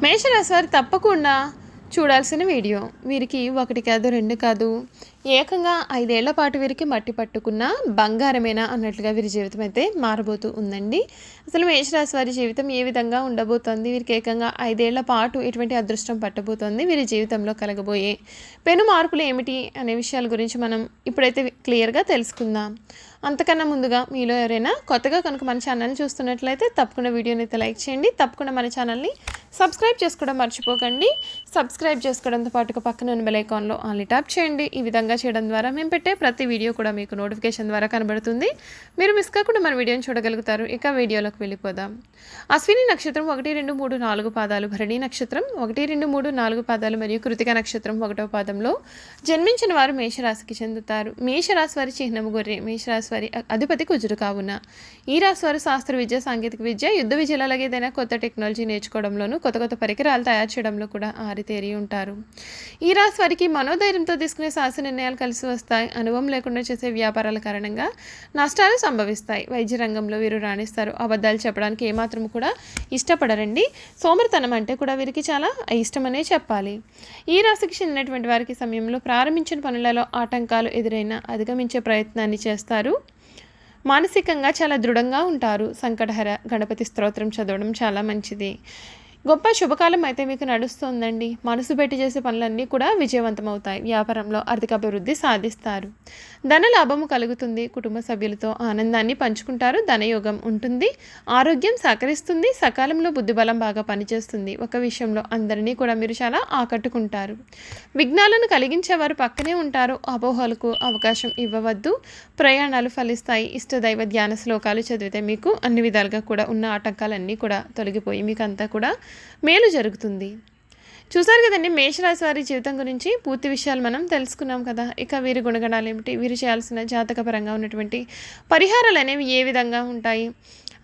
మేషరాశి వారు తప్పకుండా చూడాల్సిన వీడియో. వీరికి 1 కాదు 2 కాదు ఏకంగా 5 ఏళ్ల పాటు వీరికి మట్టి పట్టుకున్న బంగారమేనా అన్నట్లుగా వీరి జీవితం అయితే మారబోతూ ఉందండి. అసలు మేషరాశి వారి జీవితం ఏ విధంగా ఉండబోతోంది, వీరికి ఏకంగా 5 ఏళ్ల పాటు ఎటువంటి అదృష్టం పట్టబోతోంది, వీరి జీవితంలో కలగబోయే పెను మార్పులు ఏమిటి అనే విషయాల గురించి మనం ఇప్పుడైతే క్లియర్గా తెలుసుకుందాం. అంతకన్నా ముందుగా మీలో ఎవరైనా కొత్తగా కనుక మన ఛానల్ని చూస్తున్నట్లయితే తప్పకుండా వీడియోని అయితే లైక్ చేయండి. తప్పకుండా మన ఛానల్ని సబ్స్క్రైబ్ చేసుకోవడం మర్చిపోకండి. సబ్స్క్రైబ్ చేసుకోవడంతో పాటుగా పక్కన ఉన్న బెల్ ఐకాన్లో ఆన్లీ ట్యాప్ చేయండి. ఈ విధంగా చేయడం ద్వారా మేము పెట్టే ప్రతి వీడియో కూడా మీకు నోటిఫికేషన్ ద్వారా కనబడుతుంది. మీరు మిస్ కాకుండా మన వీడియోని చూడగలుగుతారు. ఇక వీడియోలోకి వెళ్ళిపోదాం. అశ్విని నక్షత్రం 1, 2, 3, 4 పాదాలు, భరణి నక్షత్రం 1, 2, 3, 4 పాదాలు మరియు కృతిక నక్షత్రం 1వ పాదంలో జన్మించిన వారు మేషరాశికి చెందుతారు. మేషరాశి వారి చిహ్నము గొర్రె. మేషరాశి వారి అధిపతి కుజుడు కావున ఈ రాశి వారు శాస్త్ర విద్య, సాంకేతిక విద్య, యుద్ధ విద్యలు, అలాగే ఏదైనా కొత్త టెక్నాలజీ నేర్చుకోవడంలోనూ కొత్త పరికరాలు తయారు చేయడంలో కూడా ఆరితేరి ఉంటారు. ఈ రాశి వారికి మనోధైర్యంతో తీసుకునే సాహస నిర్ణయాలు కలిసి వస్తాయి. అనుభవం లేకుండా చేసే వ్యాపారాల కారణంగా నష్టాలు సంభవిస్తాయి. వైద్య రంగంలో వీరు రాణిస్తారు. అబద్ధాలు చెప్పడానికి ఏమాత్రం కూడా ఇష్టపడరండి. సోమరితనం అంటే కూడా వీరికి చాలా ఇష్టమనే చెప్పాలి. ఈ రాశికి చెందినటువంటి వారికి సమయంలో ప్రారంభించిన పనులలో ఆటంకాలు ఎదురైనా అధిగమించే ప్రయత్నాన్ని చేస్తారు. మానసికంగా చాలా దృఢంగా ఉంటారు. సంకటహర గణపతి స్తోత్రం చదవడం చాలా మంచిది. గొప్ప శుభకాలం అయితే మీకు నడుస్తుందండి. మనసు పెట్టి చేసే పనులన్నీ కూడా విజయవంతమవుతాయి. వ్యాపారంలో ఆర్థిక అభివృద్ధి సాధిస్తారు. ధన లాభము కలుగుతుంది. కుటుంబ సభ్యులతో ఆనందాన్ని పంచుకుంటారు. ధనయోగం ఉంటుంది. ఆరోగ్యం సహకరిస్తుంది. సకాలంలో బుద్ధిబలం బాగా పనిచేస్తుంది. ఒక విషయంలో అందరినీ కూడా మీరు చాలా ఆకట్టుకుంటారు. విఘ్నాలను కలిగించేవారు పక్కనే ఉంటారు. అపోహలకు అవకాశం ఇవ్వవద్దు. ప్రయాణాలు ఫలిస్తాయి. ఇష్టదైవ ధ్యాన శ్లోకాలు చదివితే మీకు అన్ని విధాలుగా కూడా ఉన్న ఆటంకాలన్నీ కూడా తొలగిపోయి మీకు అంతా కూడా మేలు జరుగుతుంది. చూసారు కదండి మేషరాశి వారి జీవితం గురించి పూర్తి విషయాలు మనం తెలుసుకున్నాం కదా. ఇక వీరి గుణగణాలు ఏమిటి, వీరు చేయాల్సిన జాతకపరంగా ఉన్నటువంటి పరిహారాలు అనేవి ఏ విధంగా ఉంటాయి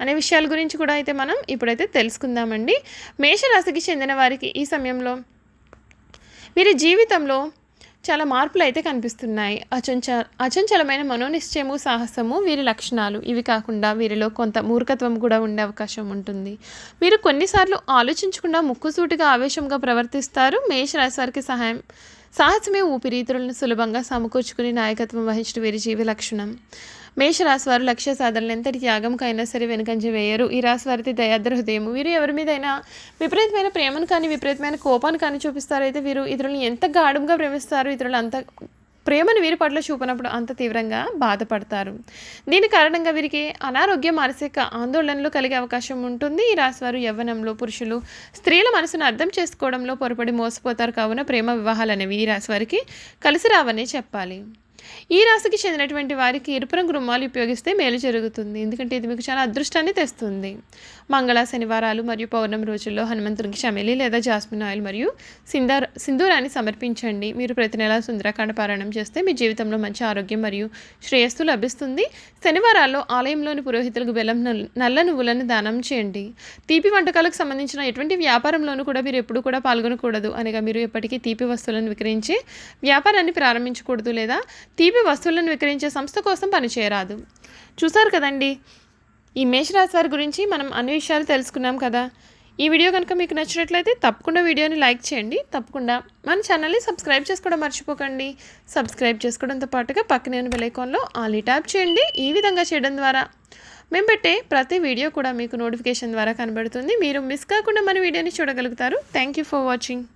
అనే విషయాల గురించి కూడా అయితే మనం ఇప్పుడైతే తెలుసుకుందామండి. మేషరాశికి చెందిన వారికి ఈ సమయంలో వీరి జీవితంలో చాలా మార్పులు అయితే కనిపిస్తున్నాయి. అచంచలమైన మనోనిశ్చయము, సాహసము వీరి లక్షణాలు. ఇవి కాకుండా వీరిలో కొంత మూర్ఖత్వం కూడా ఉండే అవకాశం ఉంటుంది. వీరు కొన్నిసార్లు ఆలోచించకుండా ముక్కుసూటిగా ఆవేశంగా ప్రవర్తిస్తారు. మేషరాశి వారికి సాహసమే ఊపిరితిత్తులను సులభంగా సమకూర్చుకుని నాయకత్వం వహించడం వీరి జీవి లక్షణం. మేషరాశి వారు లక్ష్య సాధనలు ఎంతటి త్యాగంకైనా సరే వెనుకంజ వేయరు. ఈ రాశి వారిది దయాద్ర హృదయం. వీరు ఎవరి మీదైనా విపరీతమైన ప్రేమను కానీ విపరీతమైన కోపాన్ని కానీ చూపిస్తారు. అయితే వీరు ఇతరులను ఎంత గాఢంగా ప్రేమిస్తారు. ఇతరులు అంత ప్రేమను వీరి పట్ల చూపినప్పుడు అంత తీవ్రంగా బాధపడతారు. దీని కారణంగా వీరికి అనారోగ్య, మానసిక ఆందోళనలు కలిగే అవకాశం ఉంటుంది. ఈ రాశివారు యవ్వనంలో పురుషులు స్త్రీల మనసును అర్థం చేసుకోవడంలో పొరపడి మోసపోతారు. కావున ప్రేమ వివాహాలు అనేవి ఈ రాశి వారికి కలిసి రావనే చెప్పాలి. ఈ రాశికి చెందినటువంటి వారికి ఎరుపు రంగు రుమాలు ఉపయోగిస్తే మేలు జరుగుతుంది. ఎందుకంటే ఇది మీకు చాలా అదృష్టాన్ని తెస్తుంది. మంగళ, శనివారాలు మరియు పౌర్ణమి రోజుల్లో హనుమంతునికి చమెలి లేదా జాస్మిన్ ఆయిల్ మరియు సింధూరాన్ని సమర్పించండి. మీరు ప్రతి నెల సుందరకాండ పారాయణం చేస్తే మీ జీవితంలో మంచి ఆరోగ్యం మరియు శ్రేయస్సు లభిస్తుంది. శనివారాల్లో ఆలయంలోని పురోహితులకు బెల్లం, నల్ల నువ్వులను దానం చేయండి. తీపి వంటకాలకు సంబంధించిన ఎటువంటి వ్యాపారంలోనూ కూడా మీరు ఎప్పుడు కూడా పాల్గొనకూడదు. అనగా మీరు ఎప్పటికీ తీపి వస్తువులను విక్రయించే వ్యాపారాన్ని ప్రారంభించకూడదు లేదా తీపి వస్తువులను విక్రయించే సంస్థ కోసం పనిచేయరాదు. చూసారు కదండి, ఈ మేషరాశి వారి గురించి మనం అన్ని విషయాలు తెలుసుకున్నాం కదా. ఈ వీడియో కనుక మీకు నచ్చినట్లయితే తప్పకుండా వీడియోని లైక్ చేయండి. తప్పకుండా మన ఛానల్ని సబ్స్క్రైబ్ చేసుకోవడం మర్చిపోకండి. సబ్స్క్రైబ్ చేసుకోవడంతో పాటుగా పక్కనే ఉన్న బెల్ ఐకాన్లో ఆల్ ట్యాప్ చేయండి. ఈ విధంగా చేయడం ద్వారా మేము పెట్టే ప్రతి వీడియో కూడా మీకు నోటిఫికేషన్ ద్వారా కనబడుతుంది. మీరు మిస్ కాకుండా మన వీడియోని చూడగలుగుతారు. Thank you for watching.